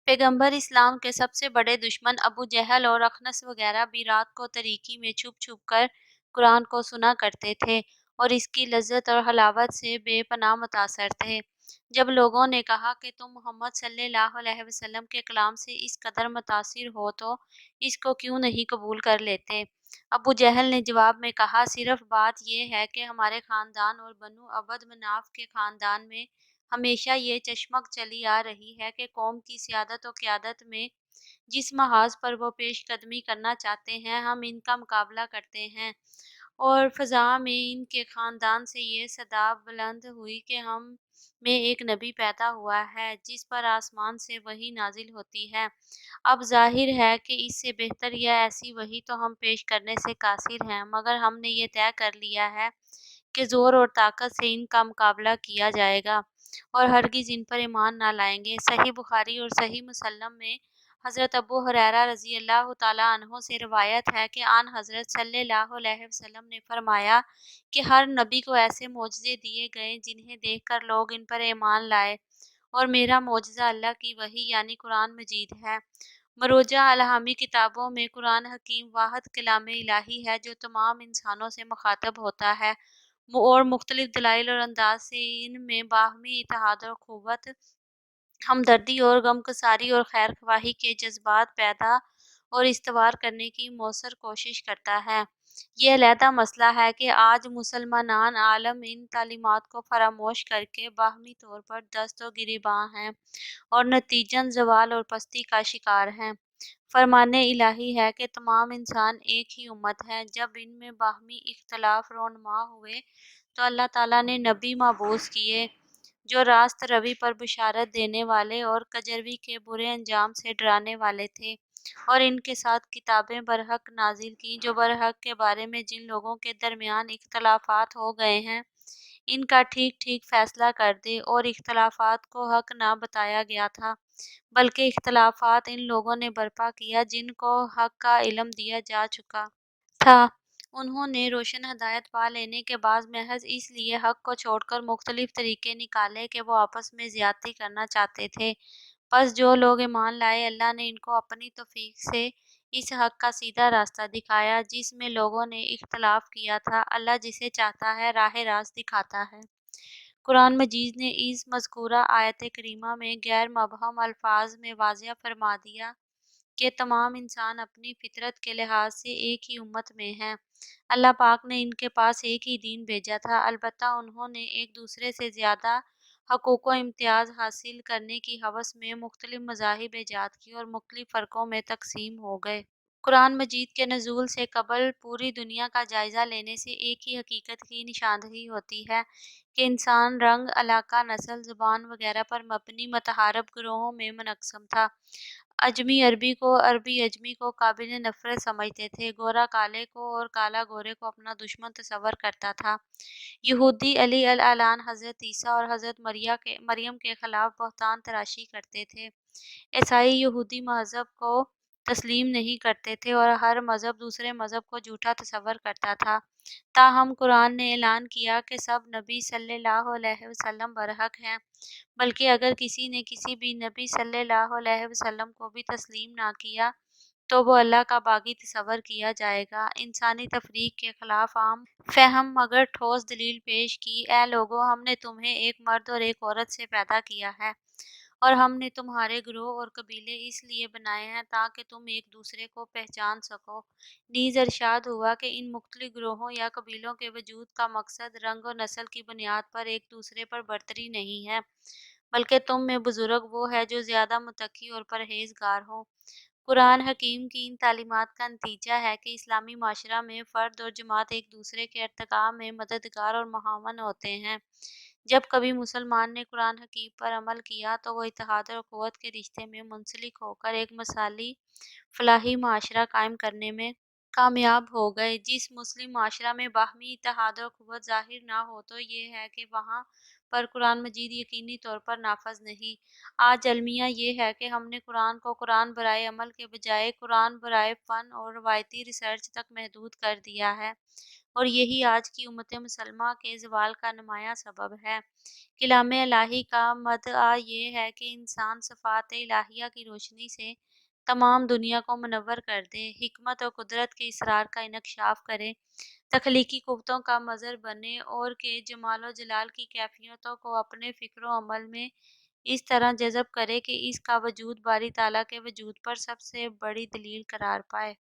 پیغمبر اسلام کے سب سے بڑے دشمن ابو جہل اور اخنس وغیرہ بھی رات کو تاریکی میں چھپ چھپ کر قرآن کو سنا کرتے تھے اور اس کی لذت اور حلاوت سے بے پناہ متاثر تھے۔ جب لوگوں نے کہا کہ تم محمد صلی اللہ علیہ وسلم کے کلام سے اس قدر متاثر ہو تو اس کو کیوں نہیں قبول کر لیتے؟ ابو جہل نے جواب میں کہا، صرف بات یہ ہے کہ ہمارے خاندان اور بنو عبد مناف کے خاندان میں ہمیشہ یہ چشمک چلی آ رہی ہے کہ قوم کی سیادت و قیادت میں جس محاذ پر وہ پیش قدمی کرنا چاہتے ہیں ہم ان کا مقابلہ کرتے ہیں، اور فضا میں ان کے خاندان سے یہ صدا بلند ہوئی کہ ہم میں ایک نبی پیدا ہوا ہے جس پر آسمان سے وحی نازل ہوتی ہے۔ اب ظاہر ہے کہ اس سے بہتر یا ایسی وحی تو ہم پیش کرنے سے قاصر ہیں، مگر ہم نے یہ طے کر لیا ہے کہ زور اور طاقت سے ان کا مقابلہ کیا جائے گا اور ہرگز ان پر ایمان نہ لائیں گے۔ صحیح بخاری اور صحیح مسلم میں حضرت ابو ہریرہ رضی اللہ تعالیٰ عنہ سے روایت ہے کہ آن حضرت صلی اللہ علیہ وسلم نے فرمایا کہ ہر نبی کو ایسے معجزے دیے گئے جنہیں دیکھ کر لوگ ان پر ایمان لائے، اور میرا معجزہ اللہ کی وحی یعنی قرآن مجید ہے۔ مروجہ الہامی کتابوں میں قرآن حکیم واحد کلام الہی ہے جو تمام انسانوں سے مخاطب ہوتا ہے اور مختلف دلائل اور انداز سے ان میں باہمی اتحاد اور اخوت، ہمدردی اور غمگساری اور خیر خواہی کے جذبات پیدا اور استوار کرنے کی مؤثر کوشش کرتا ہے۔ یہ علیحدہ مسئلہ ہے کہ آج مسلمانان عالم ان تعلیمات کو فراموش کر کے باہمی طور پر دست و گریباں ہیں اور نتیجتاً زوال اور پستی کا شکار ہیں۔ فرمان الہی ہے کہ تمام انسان ایک ہی امت ہے۔ جب ان میں باہمی اختلاف رونما ہوئے تو اللہ تعالیٰ نے نبی مبعوث کیے جو راست روی پر بشارت دینے والے اور کجروی کے برے انجام سے ڈرانے والے تھے، اور ان کے ساتھ کتابیں برحق نازل کیں جو برحق کے بارے میں جن لوگوں کے درمیان اختلافات ہو گئے ہیں ان کا ٹھیک ٹھیک فیصلہ کر دے، اور اختلافات کو حق نہ بتایا گیا تھا بلکہ اختلافات ان لوگوں نے برپا کیا جن کو حق کا علم دیا جا چکا تھا۔ انہوں نے روشن ہدایت پا لینے کے بعد محض اس لیے حق کو چھوڑ کر مختلف طریقے نکالے کہ وہ آپس میں زیادتی کرنا چاہتے تھے۔ پس جو لوگ ایمان لائے اللہ نے ان کو اپنی توفیق سے اس حق کا سیدھا راستہ دکھایا جس میں لوگوں نے اختلاف کیا تھا۔ اللہ جسے چاہتا ہے راہ راست دکھاتا ہے۔ قرآن مجید نے اس مذکورہ آیت کریمہ میں غیر مبہم الفاظ میں واضح فرما دیا کہ تمام انسان اپنی فطرت کے لحاظ سے ایک ہی امت میں ہیں۔ اللہ پاک نے ان کے پاس ایک ہی دین بھیجا تھا، البتہ انہوں نے ایک دوسرے سے زیادہ حقوق و امتیاز حاصل کرنے کی ہوس میں مختلف مذاہب ایجاد کی اور مختلف فرقوں میں تقسیم ہو گئے۔ قرآن مجید کے نزول سے قبل پوری دنیا کا جائزہ لینے سے ایک ہی حقیقت کی نشاندہی ہوتی ہے کہ انسان رنگ، علاقہ، نسل، زبان وغیرہ پر مبنی متعارف گروہوں میں منقسم تھا۔ اجمی عربی کو، عربی اجمی کو قابل نفرت سمجھتے تھے، گورا کالے کو اور کالا گورے کو اپنا دشمن تصور کرتا تھا۔ یہودی علی العلان حضرت عیسیٰ اور حضرت مریم کے خلاف بہتان تراشی کرتے تھے۔ عیسائی یہودی مذہب کو تسلیم نہیں کرتے تھے اور ہر مذہب دوسرے مذہب کو جھوٹا تصور کرتا تھا۔ تاہم قرآن نے اعلان کیا کہ سب نبی صلی اللہ علیہ وسلم برحق ہیں، بلکہ اگر کسی نے کسی بھی نبی صلی اللہ علیہ وسلم کو بھی تسلیم نہ کیا تو وہ اللہ کا باغی تصور کیا جائے گا۔ انسانی تفریق کے خلاف عام فہم مگر ٹھوس دلیل پیش کی، اے لوگو، ہم نے تمہیں ایک مرد اور ایک عورت سے پیدا کیا ہے اور ہم نے تمہارے گروہ اور قبیلے اس لیے بنائے ہیں تاکہ تم ایک دوسرے کو پہچان سکو۔ نیز ارشاد ہوا کہ ان مختلف گروہوں یا قبیلوں کے وجود کا مقصد رنگ و نسل کی بنیاد پر ایک دوسرے پر برتری نہیں ہے، بلکہ تم میں بزرگ وہ ہے جو زیادہ متقی اور پرہیزگار ہو۔ قرآن حکیم کی ان تعلیمات کا نتیجہ ہے کہ اسلامی معاشرہ میں فرد اور جماعت ایک دوسرے کے ارتقاء میں مددگار اور معاون ہوتے ہیں۔ جب کبھی مسلمان نے قرآن حکیم پر عمل کیا تو وہ اتحاد اور اخوت کے رشتے میں منسلک ہو کر ایک مثالی فلاحی معاشرہ قائم کرنے میں کامیاب ہو گئے۔ جس مسلم معاشرہ میں باہمی اتحاد اور اخوت ظاہر نہ ہو تو یہ ہے کہ وہاں پر قرآن مجید یقینی طور پر نافذ نہیں۔ آج المیہ یہ ہے کہ ہم نے قرآن کو قرآن برائے عمل کے بجائے قرآن برائے فن اور روایتی ریسرچ تک محدود کر دیا ہے۔ اور یہی آج کی امت مسلمہ کے زوال کا نمایاں سبب ہے۔ کلام الہی کا مدعا یہ ہے کہ انسان صفات الہیہ کی روشنی سے تمام دنیا کو منور کر دے، حکمت اور قدرت کے اسرار کا انکشاف کرے، تخلیقی قوتوں کا مظہر بنے اور کہ جمال و جلال کی کیفیتوں کو اپنے فکر و عمل میں اس طرح جذب کرے کہ اس کا وجود باری تعالیٰ کے وجود پر سب سے بڑی دلیل قرار پائے۔